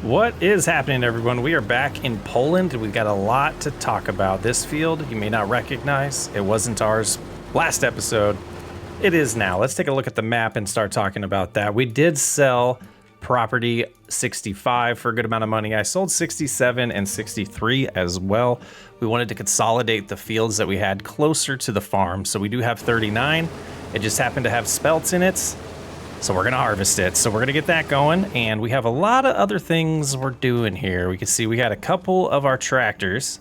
What is happening, everyone? We are back in Poland. We've got a lot to talk about. This field you may not recognize. It wasn't ours last episode. It is now. Let's take a look at the map and start talking about that. We did sell property 65 for a good amount of money. I sold 67 and 63 as well. We wanted to consolidate the fields that we had closer to the farm. So we do have 39. It just happened to have spelts in it. So we're gonna harvest it. So we're gonna get that going, and we have a lot of other things we're doing here. We can see we had a couple of our tractors.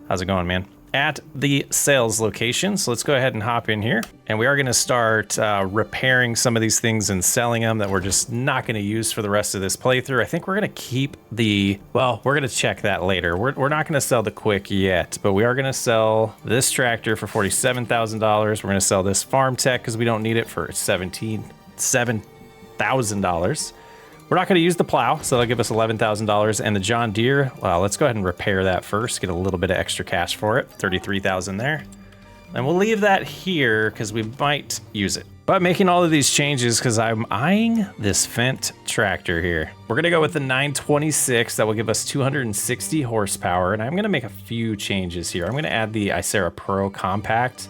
How's it going, man? At the sales location. So let's go ahead and hop in here. And we are gonna start repairing some of these things and selling them that we're just not gonna use for the rest of this playthrough. I think we're gonna keep well, we're gonna check that later. We're not gonna sell the Quick yet, but we are gonna sell this tractor for $47,000. We're gonna sell this Farm Tech because we don't need it for $7,000. We're not going to use the plow, so that'll give us $11,000. And the John Deere, well, let's go ahead and repair that first, get a little bit of extra cash for it, $33,000 there. And we'll leave that here because we might use it. But making all of these changes because I'm eyeing this Fendt tractor here. We're going to go with the 926. That will give us 260 horsepower. And I'm going to make a few changes here. I'm going to add the Icera Pro Compact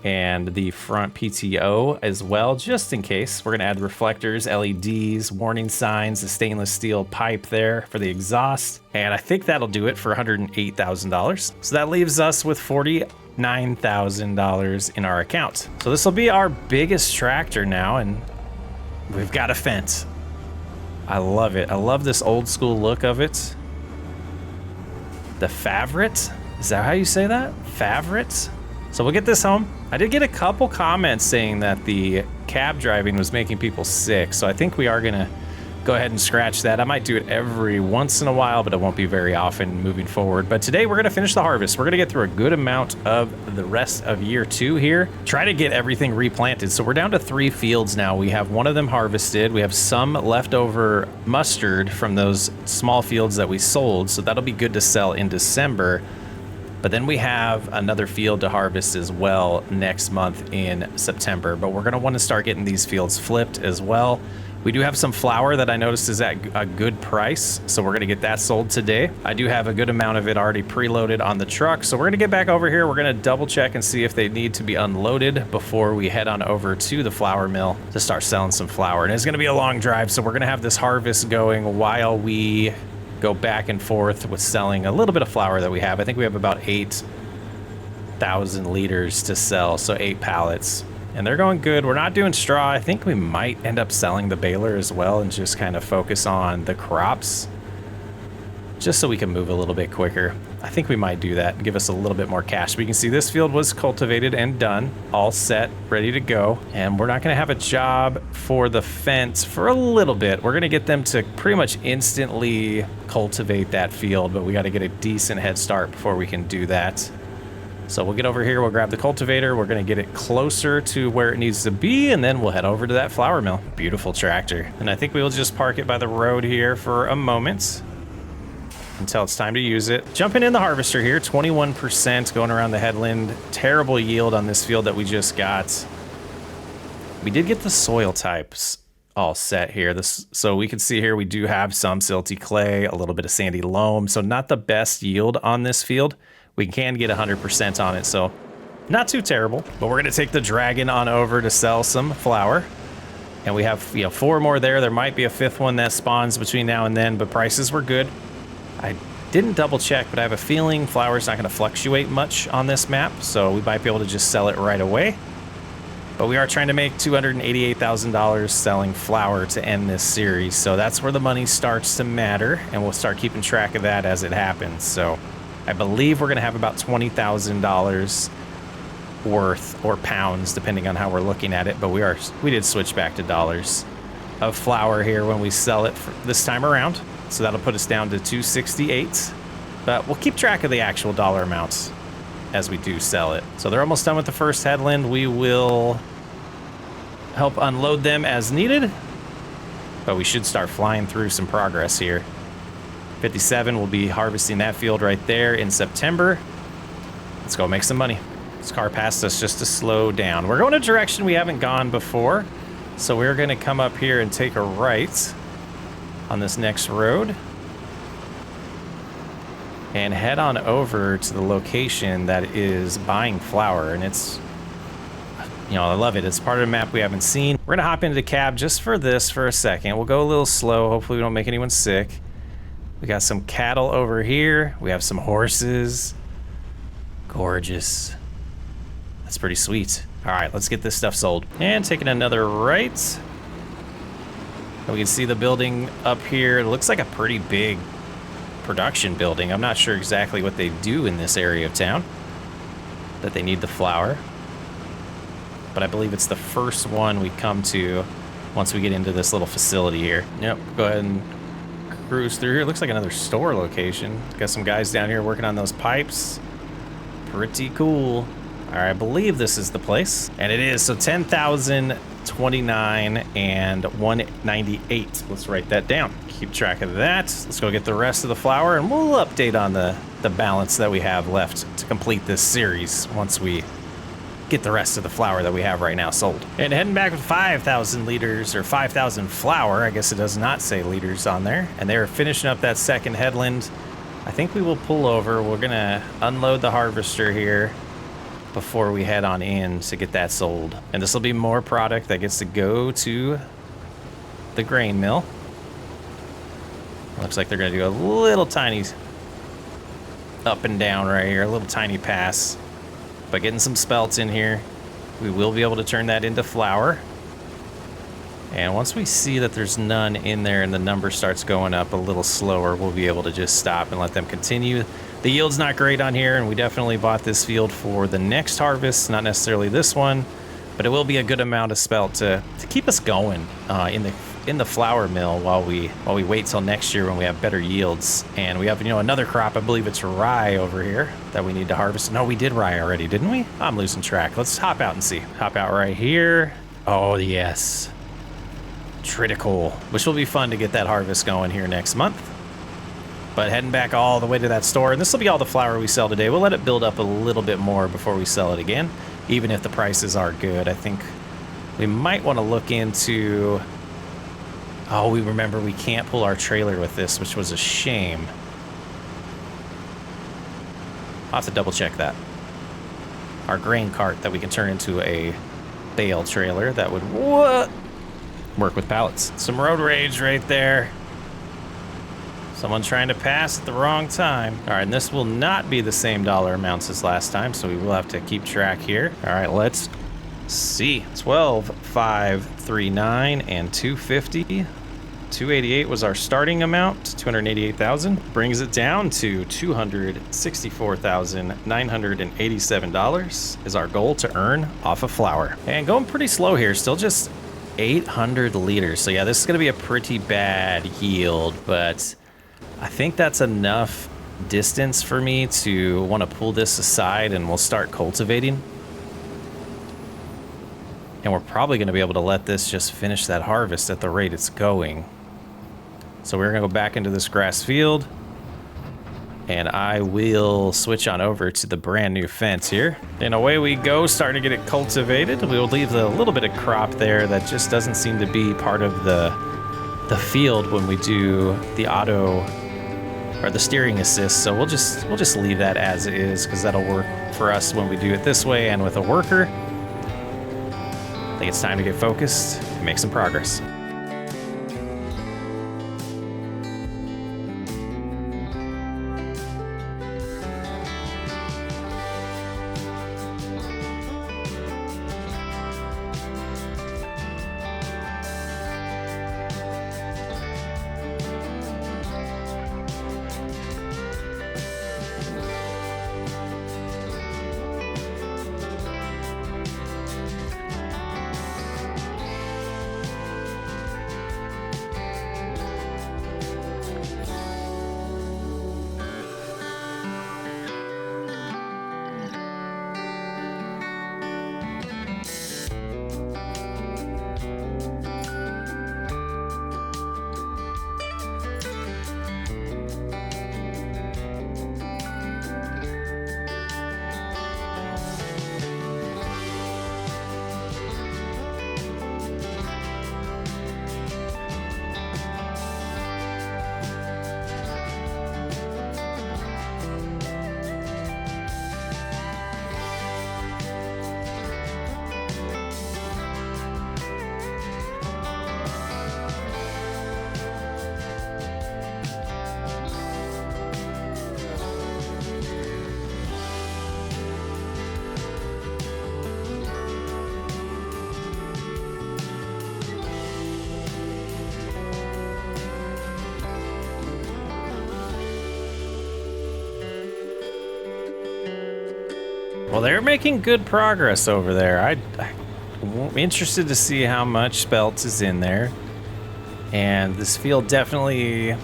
and the front PTO as well, just in case. We're gonna add the reflectors, LEDs, warning signs, the stainless steel pipe there for the exhaust. And I think that'll do it for $108,000. So that leaves us with $49,000 in our account. So this will be our biggest tractor now, and we've got a Fendt. I love it. I love this old school look of it. The Favret, is that how you say that? Favret? So we'll get this home. I did get a couple comments saying that the cab driving was making people sick, so I think we are gonna go ahead and scratch that. I might do it every once in a while, but it won't be very often moving forward. But today we're gonna finish the harvest. We're gonna get through a good amount of the rest of year 2 here. Try to get everything replanted. So we're down to 3 fields now. We have one of them harvested. We have some leftover mustard from those small fields that we sold, so that'll be good to sell in December. But then we have another field to harvest as well next month in September. But we're gonna wanna start getting these fields flipped as well. We do have some flour that I noticed is at a good price, so we're gonna get that sold today. I do have a good amount of it already preloaded on the truck, so we're gonna get back over here. We're gonna double check and see if they need to be unloaded before we head on over to the flour mill to start selling some flour. And it's gonna be a long drive, so we're gonna have this harvest going while we go back and forth with selling a little bit of flour that we have. I think we have about 8,000 liters to sell, so 8 pallets. And they're going good. We're not doing straw. I think we might end up selling the baler as well and just kind of focus on the crops just so we can move a little bit quicker. I think we might do that and give us a little bit more cash. We can see this field was cultivated and done, all set, ready to go. And we're not gonna have a job for the Fendt for a little bit. We're gonna get them to pretty much instantly cultivate that field, but we gotta get a decent head start before we can do that. So we'll get over here, we'll grab the cultivator, we're gonna get it closer to where it needs to be, and then we'll head over to that flour mill. Beautiful tractor. And I think we will just park it by the road here for a moment until it's time to use it. Jumping in the harvester here, 21% going around the headland. Terrible yield on this field that we just got. We did get the soil types all set here. So we can see here we do have some silty clay, a little bit of sandy loam, so not the best yield on this field. We can get 100% on it, so not too terrible. But we're gonna take the Dragon on over to sell some flour. And we have 4 more there. There might be a 5th one that spawns between now and then, but prices were good. I didn't double check, but I have a feeling flour's not going to fluctuate much on this map, so we might be able to just sell it right away. But we are trying to make $288,000 selling flour to end this series, so that's where the money starts to matter, and we'll start keeping track of that as it happens. So I believe we're going to have about $20,000 worth, or pounds, depending on how we're looking at it, but we did switch back to dollars of flour here when we sell it this time around. So that'll put us down to 268, but we'll keep track of the actual dollar amounts as we do sell it. So they're almost done with the first headland. We will help unload them as needed, but we should start flying through some progress here. 57 will be harvesting that field right there in September. Let's go make some money. This car passed us just to slow down. We're going a direction we haven't gone before, so we're going to come up here and take a right. on this next road and head on over to the location that is buying flour. And it's, you know, I love it. It's part of the map we haven't seen. We're gonna hop into the cab just for this for a second. We'll go a little slow. Hopefully we don't make anyone sick. We got some cattle over here. We have some horses. Gorgeous. That's pretty sweet. All right, let's get this stuff sold. And taking another right. And we can see the building up here. It looks like a pretty big production building. I'm not sure exactly what they do in this area of town that they need the flour, but I believe it's the first one we come to once we get into this little facility here. Yep, go ahead and cruise through here. It looks like another store location. Got some guys down here working on those pipes. Pretty cool. All right, I believe this is the place, and it is. So 10,029 and 198. Let's write that down. Keep track of that. Let's go get the rest of the flour, and we'll update on the balance that we have left to complete this series once we get the rest of the flour that we have right now sold. And heading back with 5,000 liters or 5,000 flour. I guess it does not say liters on there. And they're finishing up that second headland. I think we will pull over. We're gonna unload the harvester here before we head on in to get that sold. And this will be more product that gets to go to the grain mill. Looks like they're gonna do a little tiny up and down right here, a little tiny pass. But getting some spelts in here, we will be able to turn that into flour. And once we see that there's none in there and the number starts going up a little slower, we'll be able to just stop and let them continue. The yield's not great on here, and we definitely bought this field for the next harvest, not necessarily this one, but it will be a good amount of spelt to keep us going in the flour mill while we wait till next year when we have better yields. And we have, you know, another crop. I believe it's rye over here that we need to harvest. No, we did rye already, didn't we? I'm losing track. Let's hop out and see. Hop out right here. Oh yes, critical. Which will be fun to get that harvest going here next month. But heading back all the way to that store, and this will be all the flour we sell today. We'll let it build up a little bit more before we sell it again, even if the prices are good. I think we might want to look into... Oh, we remember we can't pull our trailer with this, which was a shame. I'll have to double check that. Our grain cart that we can turn into a bale trailer that would work with pallets. Some road rage right there. Someone trying to pass at the wrong time. All right, and this will not be the same dollar amounts as last time, so we will have to keep track here. All right, let's see. 12, 5, 3, 9, and 250. 288 was our starting amount. 288,000 brings it down to $264,987 is our goal to earn off of flour. And going pretty slow here, still just 800 liters. So yeah, this is gonna be a pretty bad yield, but I think that's enough distance for me to want to pull this aside, and we'll start cultivating. And we're probably going to be able to let this just finish that harvest at the rate it's going. So we're going to go back into this grass field, and I will switch on over to the brand new fence here. And away we go, starting to get it cultivated. We'll leave a little bit of crop there that just doesn't seem to be part of the field when we do the auto or the steering assist. So we'll just leave that as is, because that'll work for us when we do it this way and with a worker. I think it's time to get focused and make some progress. Well, they're making good progress over there. I'm interested to see how much spelt is in there. And this field definitely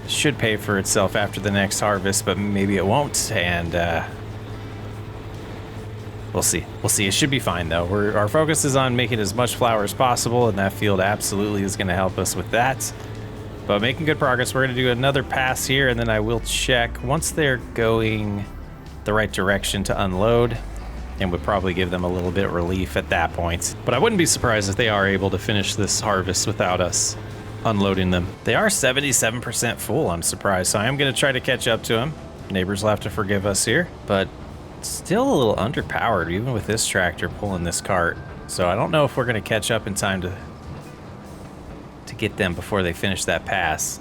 should pay for itself after the next harvest, but maybe it won't. And we'll see. We'll see. It should be fine, though. Our focus is on making as much flour as possible, and that field absolutely is going to help us with that. But making good progress. We're going to do another pass here, and then I will check once they're going the right direction to unload, and would probably give them a little bit relief at that point. But I wouldn't be surprised if they are able to finish this harvest without us unloading them. They are 77% full, I'm surprised. So I am going to try to catch up to them. Neighbors will have to forgive us here, but still a little underpowered, even with this tractor pulling this cart. So I don't know if we're going to catch up in time to get them before they finish that pass.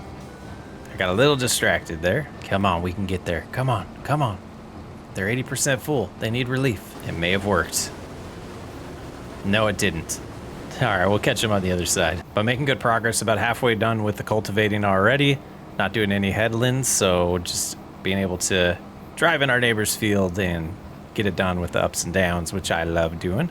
I got a little distracted there. Come on, we can get there. Come on, come on. They're 80% full. They need relief. It may have worked. No, it didn't. All right, we'll catch them on the other side. But making good progress, about halfway done with the cultivating already. Not doing any headlands, so just being able to drive in our neighbor's field and get it done with the ups and downs, which I love doing.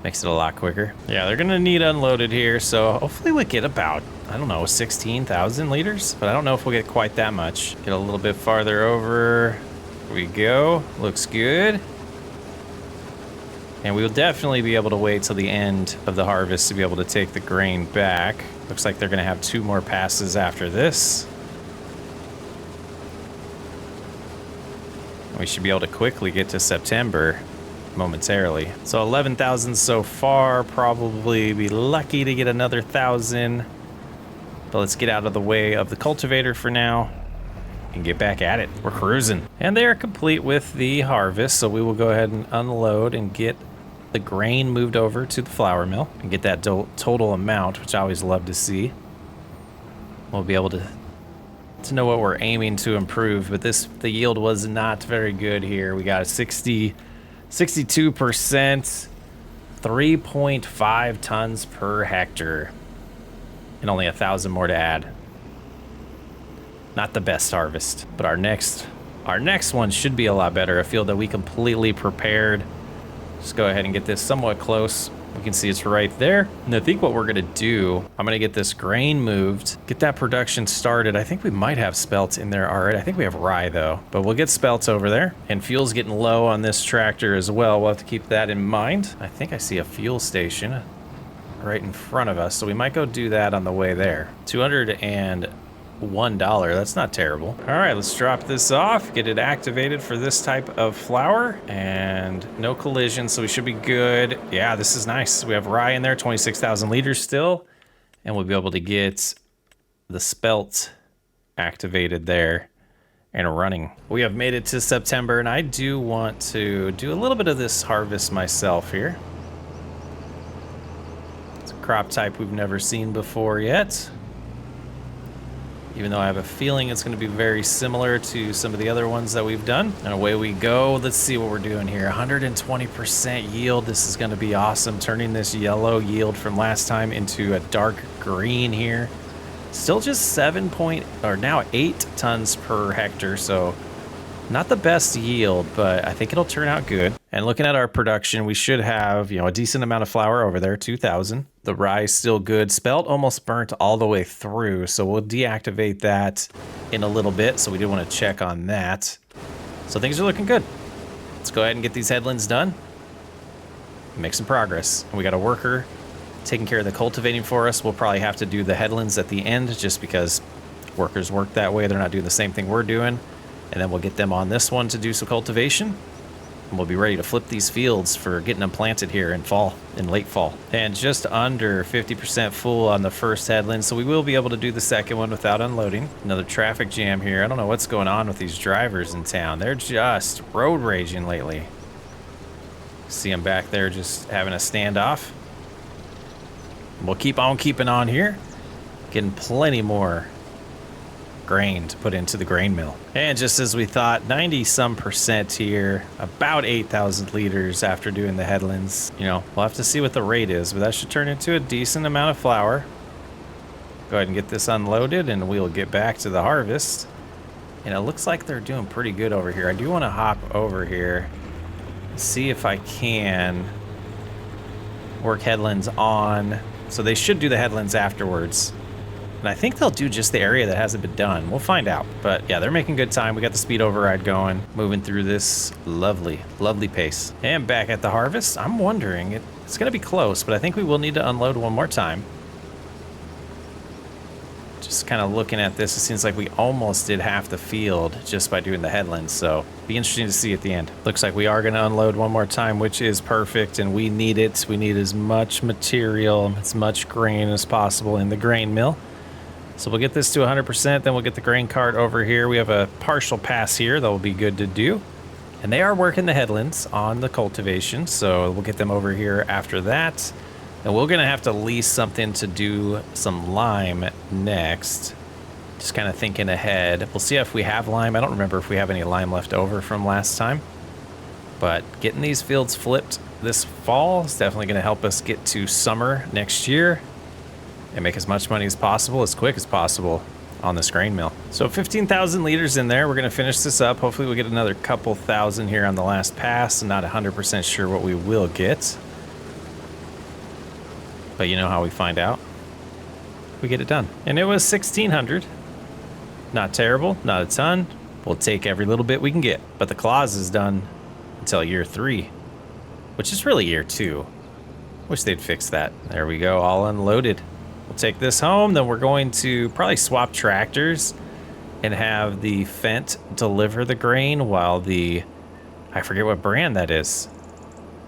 Makes it a lot quicker. Yeah, they're gonna need unloaded here, so hopefully we'll get about, I don't know, 16,000 liters, but I don't know if we'll get quite that much. Get a little bit farther over. Here we go. Looks good. And we'll definitely be able to wait till the end of the harvest to be able to take the grain back. Looks like they're gonna have 2 more passes after this. We should be able to quickly get to September momentarily. So 11,000 so far, probably be lucky to get another 1,000. But let's get out of the way of the cultivator for now and get back at it. We're cruising. And they are complete with the harvest, so we will go ahead and unload and get the grain moved over to the flour mill and get that total amount, which I always love to see. We'll be able to know what we're aiming to improve, but the yield was not very good here. We got a 62%, 3.5 tons per hectare, and only 1,000 more to add. Not the best harvest, but our next one should be a lot better. A field that we completely prepared. Just go ahead and get this somewhat close. We can see it's right there. And I think what we're gonna do, I'm gonna get this grain moved, get that production started. I think we might have spelt in there already. I think we have rye though, but we'll get spelt over there. And fuel's getting low on this tractor as well. We'll have to keep that in mind. I think I see a fuel station right in front of us, so we might go do that on the way there. $201, that's not terrible. All right, let's drop this off, get it activated for this type of flour, and no collision, so we should be good. Yeah, this is nice. We have rye in there, 26,000 liters still, and we'll be able to get the spelt activated there and running. We have made it to September, and I do want to do a little bit of this harvest myself here. It's a crop type we've never seen before yet, even though I have a feeling it's going to be very similar to some of the other ones that we've done. And away we go. Let's see what we're doing here. 120% yield. This is going to be awesome. Turning this yellow yield from last time into a dark green here. Still just now 8 tons per hectare. So not the best yield, but I think it'll turn out good. And looking at our production, we should have, a decent amount of flour over there, 2,000. The rye is still good. Spelt almost burnt all the way through, so we'll deactivate that in a little bit. So we do want to check on that. So things are looking good. Let's go ahead and get these headlands done. Make some progress. We got a worker taking care of the cultivating for us. We'll probably have to do the headlands at the end just because workers work that way. They're not doing the same thing we're doing. And then we'll get them on this one to do some cultivation. And we'll be ready to flip these fields for getting them planted here in late fall. And just under 50% full on the first headland, so we will be able to do the second one without unloading. Another traffic jam here. I don't know what's going on with these drivers in town. They're just road raging lately. See them back there just having a standoff. We'll keep on keeping on here. Getting plenty more grain to put into the grain mill. And just as we thought, 90-some% here, about 8,000 liters after doing the headlands. We'll have to see what the rate is, but that should turn into a decent amount of flour. Go ahead and get this unloaded and we'll get back to the harvest. And it looks like they're doing pretty good over here. I do want to hop over here see if I can work headlands on. So they should do the headlands afterwards. And I think they'll do just the area that hasn't been done. We'll find out. But yeah, they're making good time. We got the speed override going, moving through this lovely, lovely pace. And back at the harvest, I'm wondering, it's going to be close, but I think we will need to unload one more time. Just kind of looking at this, it seems like we almost did half the field just by doing the headlands, so be interesting to see at the end. Looks like we are going to unload one more time, which is perfect, and we need it. We need as much material, as much grain as possible in the grain mill. So we'll get this to 100%, then we'll get the grain cart over here. We have a partial pass here that will be good to do. And they are working the headlands on the cultivation, so we'll get them over here after that. And we're gonna have to lease something to do some lime next. Just kind of thinking ahead. We'll see if we have lime. I don't remember if we have any lime left over from last time. But getting these fields flipped this fall is definitely gonna help us get to summer next year and make as much money as possible, as quick as possible on this grain mill. So 15,000 liters in there. We're gonna finish this up. Hopefully we'll get another couple thousand here on the last pass. I'm not 100% sure what we will get. But you know how we find out? We get it done. And it was 1,600. Not terrible, not a ton. We'll take every little bit we can get. But the clause is done until year 3, which is really year 2. Wish they'd fix that. There we go, all unloaded. We'll take this home, then we're going to probably swap tractors and have the Fent deliver the grain while the, I forget what brand that is.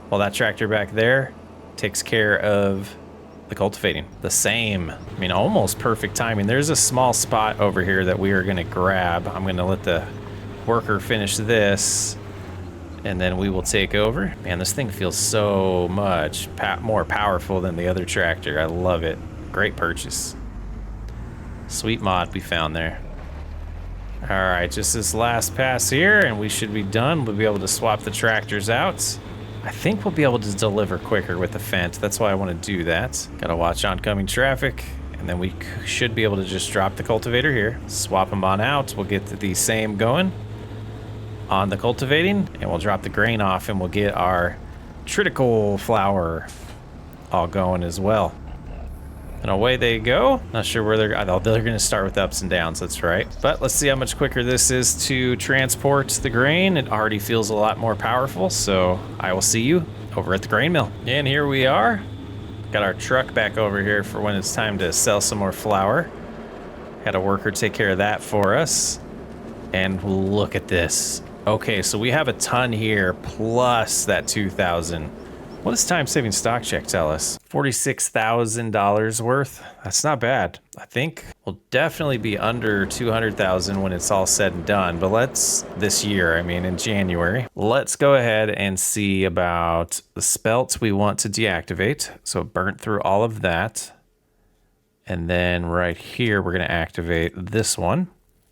While that tractor back there takes care of the cultivating. The same, I mean, almost perfect timing. There's a small spot over here that we are gonna grab. I'm gonna let the worker finish this and then we will take over. Man, this thing feels so much more powerful than the other tractor. I love it. Great purchase. Sweet mod we found there. All right, just this last pass here and we should be done. We'll be able to swap the tractors out. I think we'll be able to deliver quicker with the Fent. That's why I want to do that. Gotta watch oncoming traffic, and then we should be able to just drop the cultivator here, swap them on out. We'll get the same going on the cultivating, and we'll drop the grain off, and we'll get our triticale flour all going as well. And away they go. Not sure where they're going to start with ups and downs, that's right. But let's see how much quicker this is to transport the grain. It already feels a lot more powerful, so I will see you over at the grain mill. And here we are. Got our truck back over here for when it's time to sell some more flour. Had a worker take care of that for us. And look at this. Okay, so we have a ton here plus that 2,000. What does time-saving stock check tell us? $46,000 worth. That's not bad. I think we'll definitely be under 200,000 when it's all said and done. But this year, I mean, in January. Let's go ahead and see about the spelt we want to deactivate. So burnt through all of that. And then right here, we're gonna activate this one.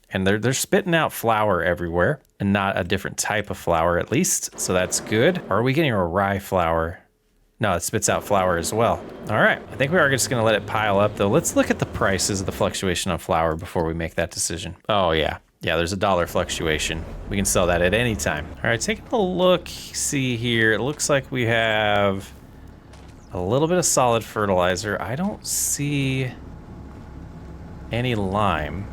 And they're spitting out flour everywhere and not a different type of flour at least. So that's good. Or are we getting a rye flour? No, it spits out flour as well. All right, I think we are just gonna let it pile up though. Let's look at the prices of the fluctuation on flour before we make that decision. Oh yeah, there's a dollar fluctuation. We can sell that at any time. All right, taking a look, see here. It looks like we have a little bit of solid fertilizer. I don't see any lime.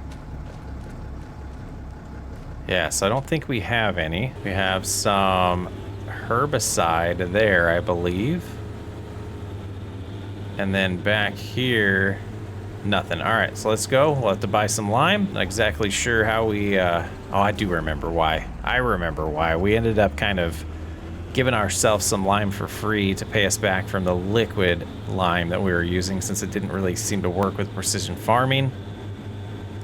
Yeah, so I don't think we have any. We have some herbicide there, I believe. And then back here, nothing. All right, so let's go. We'll have to buy some lime. Not exactly sure how we, oh, I do remember why. I remember why. We ended up kind of giving ourselves some lime for free to pay us back from the liquid lime that we were using since it didn't really seem to work with precision farming.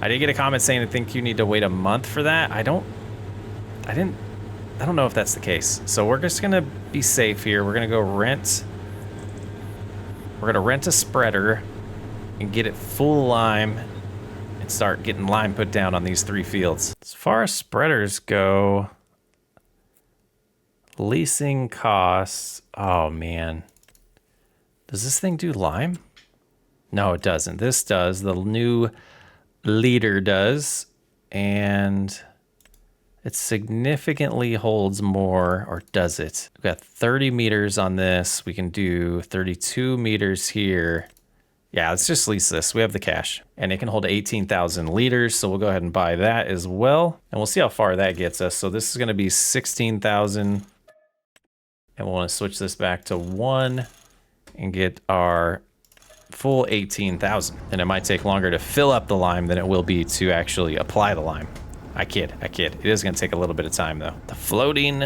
I did get a comment saying I think you need to wait a month for that. I don't know if that's the case. So we're just gonna be safe here. We're gonna go rent. We're gonna rent a spreader and get it full lime and start getting lime put down on these 3 fields. As far as spreaders go, leasing costs, oh man. Does this thing do lime? No, it doesn't. This does. The new leader does. And It significantly holds more, or does it? We've got 30 meters on this. We can do 32 meters here. Yeah, let's just lease this. We have the cash. And it can hold 18,000 liters, so we'll go ahead and buy that as well. And we'll see how far that gets us. So this is going to be 16,000. And we'll want to switch this back to 1 and get our full 18,000. And it might take longer to fill up the lime than it will be to actually apply the lime. I kid. It is going to take a little bit of time, though. The floating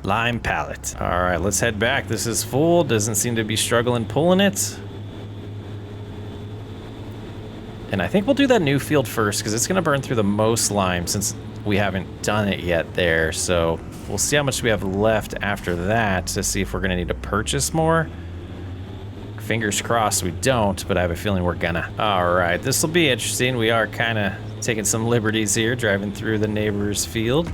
lime pallet. All right, let's head back. This is full. Doesn't seem to be struggling pulling it. And I think we'll do that new field first because it's going to burn through the most lime since we haven't done it yet there. So we'll see how much we have left after that to see if we're going to need to purchase more. Fingers crossed we don't, but I have a feeling we're gonna. All right, this will be interesting. We are kind of taking some liberties here, driving through the neighbor's field.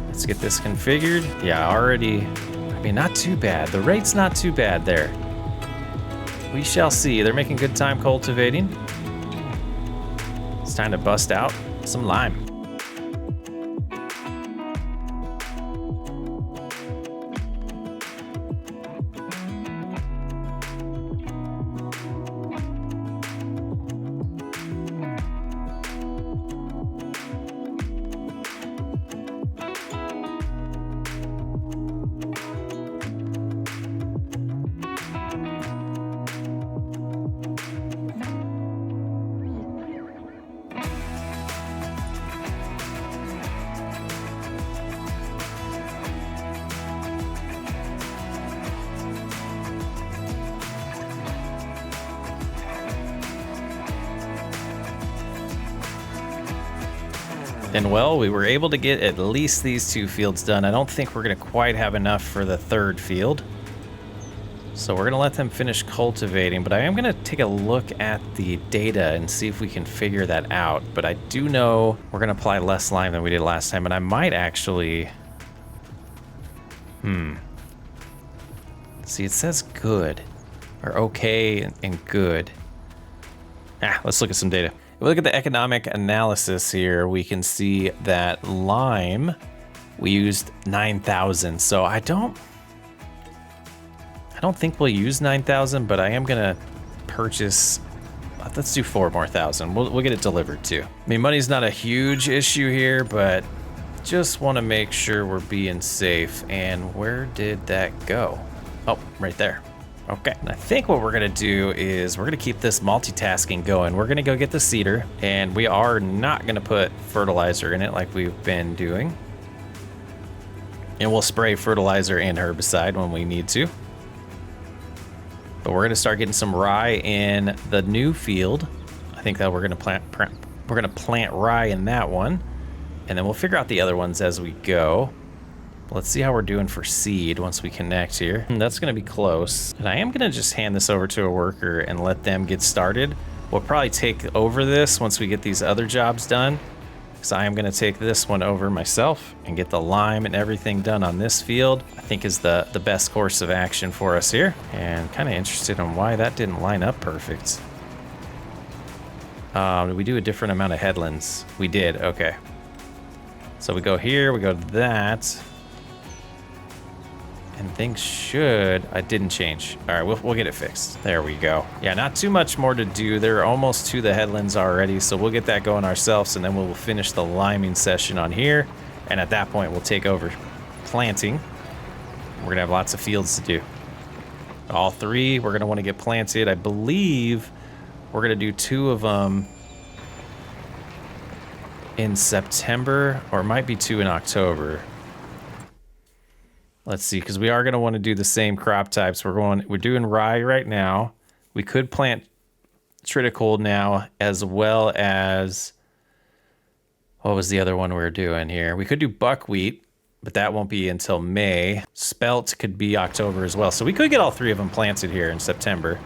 Let's get this configured. Yeah, already, I mean, not too bad. The rate's not too bad there. We shall see. They're making good time cultivating. It's time to bust out some lime. And well, we were able to get at least these 2 fields done. I don't think we're going to quite have enough for the 3rd field. So we're going to let them finish cultivating, but I am going to take a look at the data and see if we can figure that out. But I do know we're going to apply less lime than we did last time, and I might actually... See, it says good, or okay and good. Let's look at some data. If we look at the economic analysis here, we can see that lime, we used 9,000. So I don't think we'll use 9,000, but I am gonna purchase, let's do 4,000 more. We'll get it delivered too. I mean, money's not a huge issue here, but just wanna make sure we're being safe. And where did that go? Oh, right there. Okay, and I think what we're gonna do is we're gonna keep this multitasking going. We're gonna go get the seeder, and we are not gonna put fertilizer in it like we've been doing. And we'll spray fertilizer and herbicide when we need to. But we're gonna start getting some rye in the new field. I think that we're gonna plant rye in that one, and then we'll figure out the other ones as we go. Let's see how we're doing for seed once we connect here. That's gonna be close. And I am gonna just hand this over to a worker and let them get started. We'll probably take over this once we get these other jobs done, because I am gonna take this one over myself and get the lime and everything done on this field. I think is the best course of action for us here. And kind of interested in why that didn't line up perfect. Did we do a different amount of headlands? We did, okay. So we go here, we go to that. And things should... I didn't change. All right, we'll get it fixed. There we go. Yeah, not too much more to do. They're almost to the headlands already, so we'll get that going ourselves, and then we'll finish the liming session on here. And at that point, we'll take over planting. We're gonna have lots of fields to do. All 3, we're gonna want to get planted. I believe we're gonna do 2 of them in September, or it might be 2 in October. Let's see, because we are going to want to do the same crop types. We're doing rye right now. We could plant triticole now, as well as, what was the other one we were doing here? We could do buckwheat, but that won't be until May. Spelt could be October as well. So we could get all 3 of them planted here in September.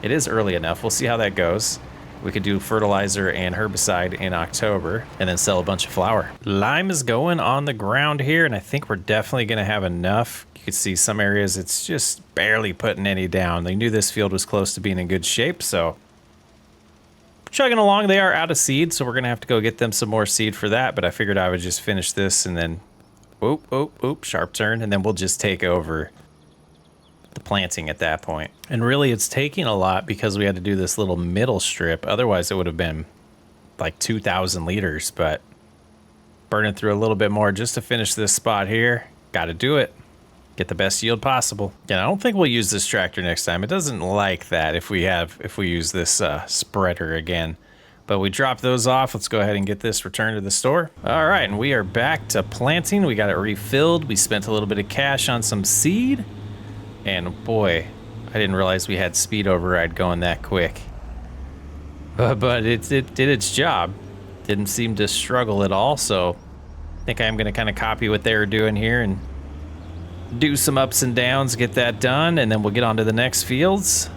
It is early enough. We'll see how that goes. We could do fertilizer and herbicide in October and then sell a bunch of flour. Lime is going on the ground here, and I think we're definitely going to have enough. You can see some areas it's just barely putting any down. They knew this field was close to being in good shape, so chugging along. They are out of seed, so we're gonna have to go get them some more seed for that, but I figured I would just finish this and then oop, sharp turn, and then we'll just take over the planting at that point. And really it's taking a lot because we had to do this little middle strip. Otherwise it would have been like 2,000 liters, but burning through a little bit more just to finish this spot here. Got to do it. Get the best yield possible. Yeah, I don't think we'll use this tractor next time. It doesn't like that if we use this spreader again. But we dropped those off. Let's go ahead and get this returned to the store. All right, and we are back to planting. We got it refilled. We spent a little bit of cash on some seed. And boy, I didn't realize we had speed override going that quick. But it did its job. Didn't seem to struggle at all, so I think I'm gonna kind of copy what they were doing here and do some ups and downs, get that done, and then we'll get on to the next fields.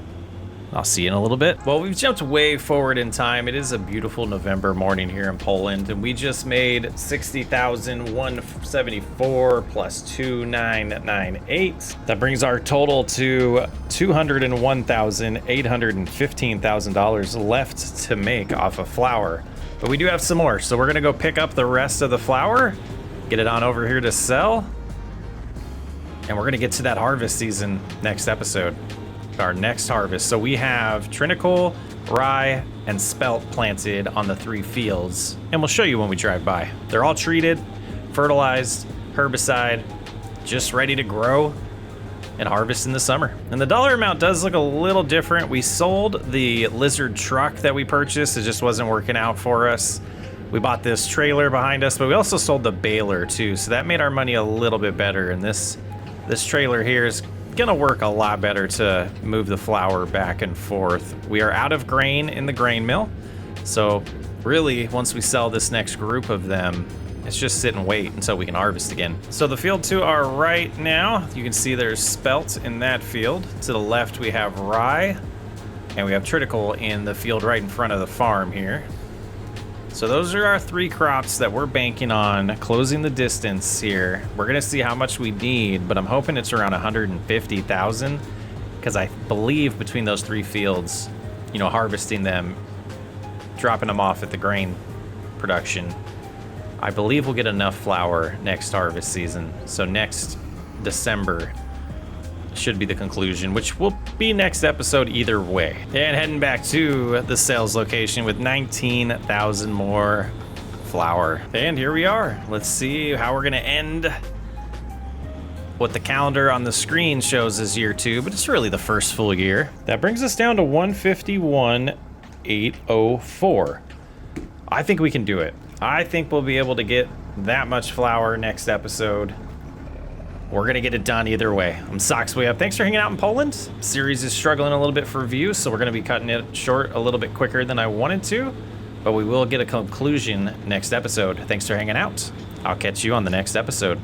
I'll see you in a little bit. Well, we've jumped way forward in time. It is a beautiful November morning here in Poland, and we just made 60,174 plus 2,998. That brings our total to $201,815,000 left to make off of flour. But we do have some more, so we're gonna go pick up the rest of the flour, get it on over here to sell, and we're gonna get to that harvest season next episode, our next harvest. So we have triticale, rye, and spelt planted on the 3 fields, and we'll show you when we drive by. They're all treated, fertilized, herbicide, just ready to grow and harvest in the summer. And the dollar amount does look a little different. We sold the lizard truck that we purchased. It just wasn't working out for us. We bought this trailer behind us, but we also sold the baler too. So that made our money a little bit better. And this trailer here is gonna work a lot better to move the flour back and forth. We are out of grain in the grain mill. So really, once we sell this next group of them, it's just sit and wait until we can harvest again. So the field to our right now, you can see there's spelt in that field. To the left, we have rye, and we have triticale in the field right in front of the farm here. So those are our 3 crops that we're banking on closing the distance here. We're gonna see how much we need, but I'm hoping it's around 150,000, because I believe between those 3 fields, you know, harvesting them, dropping them off at the grain production, I believe we'll get enough flour next harvest season. So next December should be the conclusion, which will be next episode either way. And heading back to the sales location with 19,000 more flour. And here we are. Let's see how we're gonna end what the calendar on the screen shows as year 2, but it's really the first full year. That brings us down to 151,804. I think we can do it. I think we'll be able to get that much flour next episode. We're gonna get it done either way. I'm Socks Way Up. Thanks for hanging out in Poland. Series is struggling a little bit for views, so we're gonna be cutting it short a little bit quicker than I wanted to, but we will get a conclusion next episode. Thanks for hanging out. I'll catch you on the next episode.